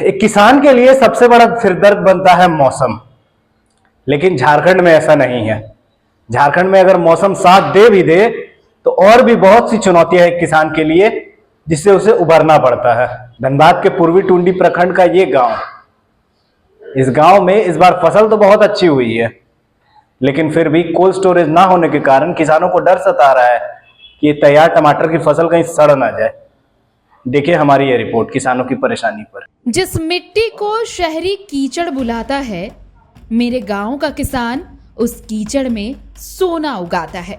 एक किसान के लिए सबसे बड़ा सिरदर्द बनता है मौसम। लेकिन झारखंड में ऐसा नहीं है। झारखंड में अगर मौसम साथ दे भी दे तो और भी बहुत सी चुनौतियां हैं एक किसान के लिए, जिससे उसे उभरना पड़ता है। धनबाद के पूर्वी टुंडी प्रखंड का ये गांव, इस गांव में इस बार फसल तो बहुत अच्छी हुई है, लेकिन फिर भी कोल्ड स्टोरेज ना होने के कारण किसानों को डर सता रहा है कि ये तैयार टमाटर की फसल कहीं सड़ ना जाए। देखिए हमारी ये रिपोर्ट किसानों की परेशानी पर। जिस मिट्टी को शहरी कीचड़ बुलाता है, मेरे गांव का किसान उस कीचड़ में सोना उगाता है।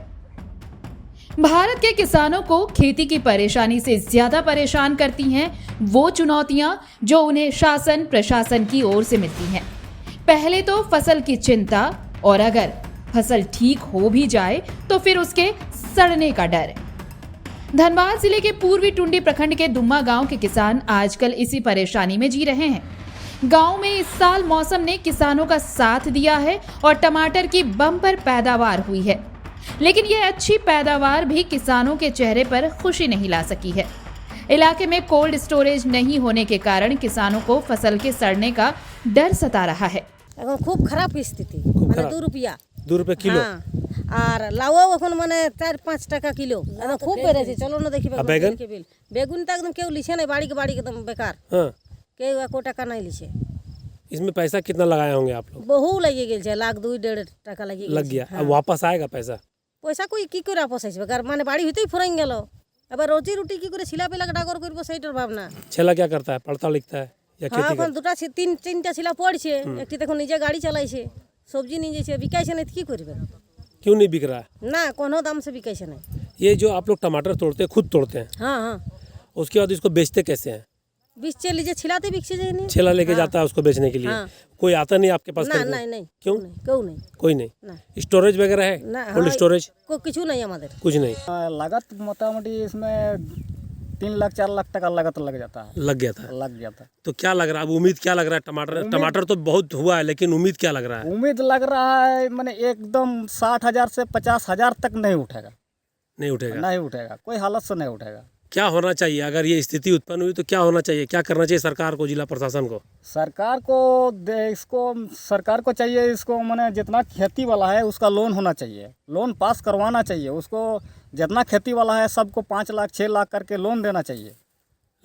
भारत के किसानों को खेती की परेशानी से ज्यादा परेशान करती हैं वो चुनौतियां जो उन्हें शासन प्रशासन की ओर से मिलती हैं। पहले तो फसल की चिंता, और अगर फसल ठीक हो भी जाए तो फिर उसके सड़ने का डर। धनबाद जिले के पूर्वी टुंडी प्रखंड के दुम्मा गांव के किसान आजकल इसी परेशानी में जी रहे हैं। गांव में इस साल मौसम ने किसानों का साथ दिया है और टमाटर की बम्पर पैदावार हुई है, लेकिन यह अच्छी पैदावार भी किसानों के चेहरे पर खुशी नहीं ला सकी है। इलाके में कोल्ड स्टोरेज नहीं होने के कारण किसानों को फसल के सड़ने का डर सता रहा है। खूब खराब स्थिति, माने 2 रुपया 2 रुपये किलो। हाँ, আর লাউও এখন মানে 4-5 টাকা কিলো, একদম খুব বেড়েছে। চলো না দেখি বেগুন के बिल বেগুন তো একদম কেউ লিছে না, বাড়ি एकदम बेकार। हाँ, কেউ 1 টাকা নাই লিছে। इसमें पैसा कितना लगाए होंगे आप लोग? বহু লাগে গেছে, লাখ 2-1.5 টাকা লাগে लग गया। अब वापस आएगा पैसा? পয়সা কই কি করে আপস আসবে, কার মানে বাড়ি হইতেই ফরাইন গেল। এবার রোজি রুটি কি করে ছিলা পেলা ডাগর করব সেইটার ভাবনা। छेला क्या करता है? पढ़ता लिखता है या হ্যাঁ, खेती এখন करता দুটা তিনটা ছিলা পড়ছে, একটি দেখো নিজে গাড়ি চালাইছে, সবজি নিয়ে যাইছে, বিকাইছে না কি করবে? है? क्यों नहीं बिक रहा है? না কোনো দাম से বিকাইছে না। ये जो आप लोग टमाटर तोड़ते हैं, खुद तोड़ते हैं, হ্যাঁ হ্যাঁ, उसके बाद इसको बेचते कैसे हैं? বিচে লিজে ছিলাতে বিকছে যায়নি। छेला लेके जाता है उसको बेचने के लिए। हाँ। कोई आता नहीं आपके पास না खरीदने? নাই নাই क्यों? কেউ নেই कोई नहीं। না स्टोरेज वगैरह है? না कोल्ड स्टोरेज কিছু নাই আমাদের। कुछ नहीं। लागत मोटामोटी इसमें 3 लाख 4 लाख टका लागत लग जाता है, लग गया था। लग जाता है। तो क्या लग रहा है अब? उम्मीद क्या लग रहा है? टमाटर तो बहुत हुआ है, लेकिन उम्मीद क्या लग रहा है? उम्मीद लग रहा है मैंने एकदम 60,000 से 50,000 तक नहीं उठेगा, नहीं उठेगा। नहीं उठेगा, कोई हालत से नहीं उठेगा। क्या होना चाहिए अगर ये स्थिति उत्पन्न हुई तो? क्या होना चाहिए, क्या करना चाहिए सरकार को, जिला प्रशासन को? सरकार को सरकार को चाहिए इसको मैंने जितना खेती वाला है उसका लोन होना चाहिए, लोन पास करवाना चाहिए उसको। जितना खेती वाला है सबको 5 लाख 6 लाख करके लोन देना चाहिए।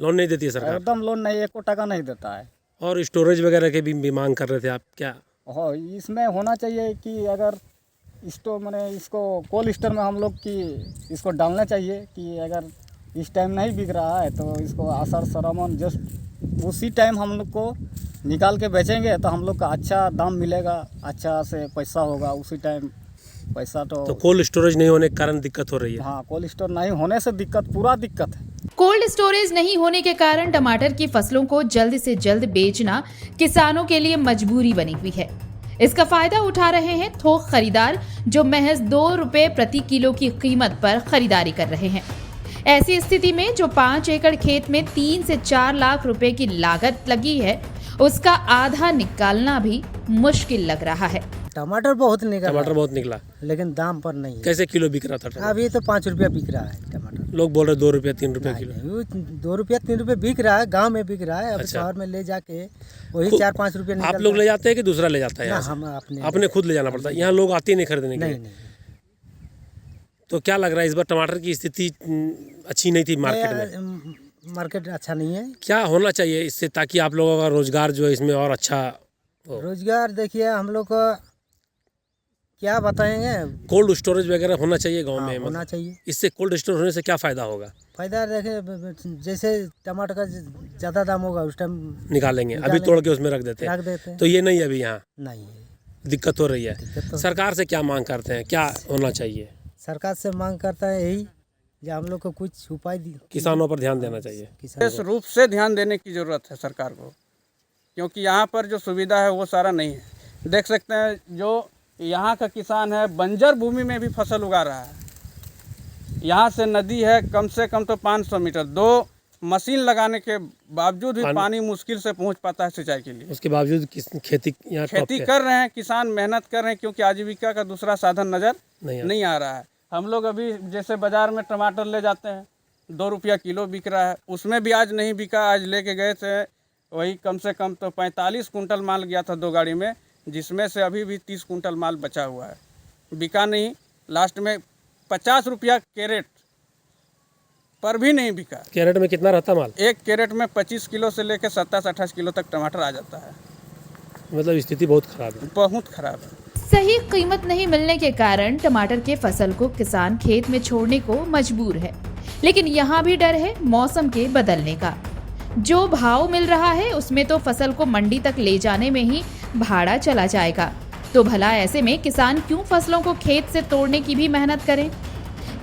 लोन नहीं देती है सरकार? एकदम लोन नहीं, 1 टका नहीं देता है। और स्टोरेज वगैरह के भी मांग कर रहे थे आप, क्या? हाँ, इसमें होना चाहिए कि अगर स्टोर मैंने इसको कोल्ड स्टोर में हम लोग की इसको डालना चाहिए कि अगर इस टाइम नहीं बिक रहा है तो इसको आषाढ़ श्रावण जस्ट उसी टाइम हम लोग को निकाल के बेचेंगे तो हम लोग का अच्छा दाम मिलेगा, अच्छा से पैसा होगा उसी टाइम। पैसा तो कोल्ड स्टोरेज नहीं होने के कारण दिक्कत हो रही है। हाँ, कोल्ड स्टोर नहीं होने से दिक्कत, पूरा दिक्कत है। कोल्ड स्टोरेज नहीं होने के कारण टमाटर की फसलों को जल्द से जल्द बेचना किसानों के लिए मजबूरी बनी हुई है। इसका फायदा उठा रहे हैं थोक खरीदार, जो महज 2 रुपए प्रति किलो की कीमत पर खरीदारी कर रहे हैं। ऐसी स्थिति में जो 5 एकड़ खेत में 3 से 4 लाख रुपए की लागत लगी है, उसका आधा निकालना भी मुश्किल लग रहा है। टमाटर बहुत निकला, टमाटर बहुत निकला, लेकिन दाम पर नहीं है। कैसे किलो बिक रहा था टमाटर? अभी तो 5 रुपया बिक रहा है टमाटर। लोग बोल रहे 2 रुपया 3 रुपया किलो। 2 रुपया 3 रुपये बिक रहा है, गांव में बिक रहा है। अब अच्छा। शहर में ले जाके वही 4-5 रुपये आप लोग ले जाते हैं कि दूसरा ले जाता है? ना, यहाँ से? हम अपने खुद ले जाना पड़ता है? यहाँ लोग आते ही नहीं खरीदने के नहीं लिए? नहीं तो क्या लग रहा है इस बार टमाटर की स्थिति अच्छी नहीं थी मार्केट में? मार्केट अच्छा नहीं है। क्या होना चाहिए इससे ताकि आप लोगों का रोजगार जो है इसमें और अच्छा हो? रोजगार देखिए हम लोग को क्या बताएंगे। कोल्ड स्टोरेज वगैरह होना चाहिए गांव में? होना मतलब चाहिए। इससे कोल्ड स्टोर होने से क्या फायदा होगा? फायदा देखे, जैसे टमाटर का ज़्यादा दाम होगा उस टाइम निकालेंगे, अभी तोड़ के उसमें रख देते रख हैं। देते हैं। तो ये नहीं है अभी यहाँ नहीं है, दिक्कत हो रही है। दिक्कत तो सरकार से क्या मांग करते हैं, क्या होना चाहिए? सरकार से मांग करता है यही, जो हम लोग को कुछ उपाय किसानों पर ध्यान देना चाहिए। विशेष रूप से ध्यान देने की ज़रूरत है सरकार को, क्योंकि यहाँ पर जो सुविधा है वो सारा नहीं है। देख सकते हैं जो यहाँ का किसान है बंजर भूमि में भी फसल उगा रहा है। यहाँ से नदी है कम से कम तो 500 मीटर, 2 मशीन लगाने के बावजूद भी पानी मुश्किल से पहुँच पाता है सिंचाई के लिए। उसके बावजूद खेती यहाँ खेती कर रहे हैं किसान, मेहनत कर रहे हैं, क्योंकि आजीविका का दूसरा साधन नज़र नहीं आ रहा है। हम लोग अभी जैसे बाज़ार में टमाटर ले जाते हैं 2 रुपया किलो बिक रहा है, उसमें भी आज नहीं बिका। आज लेके गए थे वही कम से कम तो 45 कुंटल माल गया था 2 गाड़ी में, जिसमें से अभी भी 30 कुंटल माल बचा हुआ है, बिका नहीं। लास्ट में 50 रुपया कैरेट पर भी नहीं बिका। कैरेट में कितना रहता माल? एक कैरेट में 25 किलो से लेकर 27-28 किलो तक टमाटर आ जाता है। मतलब स्थिति बहुत खराब है। बहुत खराब है। सही कीमत नहीं मिलने के कारण टमाटर के फसल को किसान खेत में छोड़ने को मजबूर है। लेकिन यहाँ भी डर है मौसम के बदलने का। जो भाव मिल रहा है उसमें तो फसल को मंडी तक ले जाने में ही भाड़ा चला जाएगा। तो भला ऐसे में किसान क्यों फसलों को खेत से तोड़ने की भी मेहनत करें?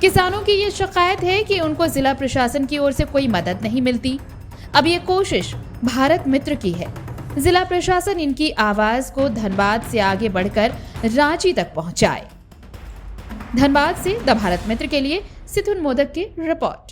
किसानों की ये शिकायत है कि उनको जिला प्रशासन की ओर से कोई मदद नहीं मिलती। अब ये कोशिश भारत मित्र की है। जिला प्रशासन इनकी आवाज को धनबाद से आगे बढ़कर रांची तक पहुंचाए। धनबाद से द भारत मित्र के लिए सिथुन मोदक की रिपोर्ट।